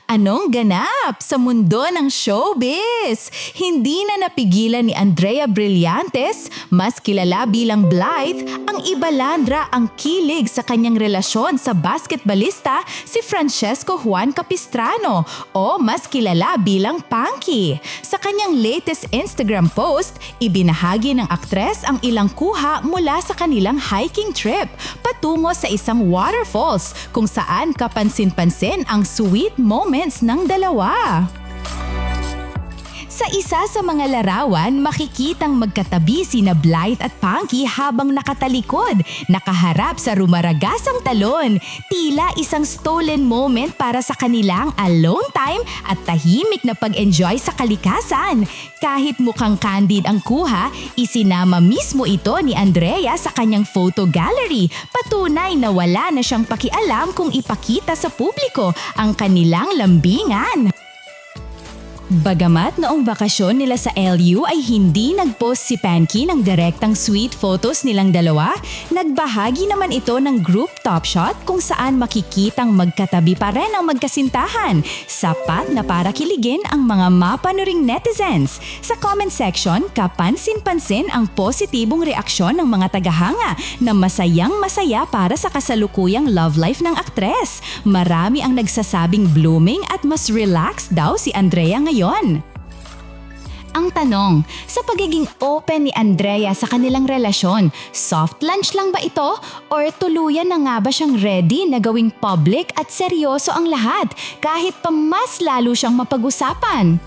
Anong ganap sa mundo ng showbiz? Hindi na napigilan ni Andrea Brillantes, mas kilala bilang Blythe, ang ibalandra ang kilig sa kanyang relasyon sa basketballista si Francesco Juan Capistrano o mas kilala bilang Panky. Sa kanyang latest Instagram post, ibinahagi ng aktres ang ilang kuha mula sa kanilang hiking trip patungo sa isang waterfalls kung saan kapansin-pansin ang sweet moments ng dalawa. Sa isa sa mga larawan, makikitang magkatabi sina Blythe at Panky habang nakatalikod, nakaharap sa rumaragasang talon. Tila isang stolen moment para sa kanilang alone time at tahimik na pag-enjoy sa kalikasan. Kahit mukhang candid ang kuha, isinama mismo ito ni Andrea sa kanyang photo gallery. Patunay na wala na siyang pakialam kung ipakita sa publiko ang kanilang lambingan. Bagamat noong bakasyon nila sa LU ay hindi nag-post si Panky ng direktang sweet photos nilang dalawa, nagbahagi naman ito ng group top shot kung saan makikitang magkatabi pa rin ang magkasintahan. Sapat na para kiligin ang mga mapanuring netizens. Sa comment section, kapansin-pansin ang positibong reaksyon ng mga tagahanga na masayang-masaya para sa kasalukuyang love life ng aktres. Marami ang nagsasabing blooming at mas relaxed daw si Andrea ngayon. Ang tanong, sa pagiging open ni Andrea sa kanilang relasyon, soft launch lang ba ito or tuluyan na nga ba siyang ready na gawing public at seryoso ang lahat kahit pa mas lalo siyang mapag-usapan?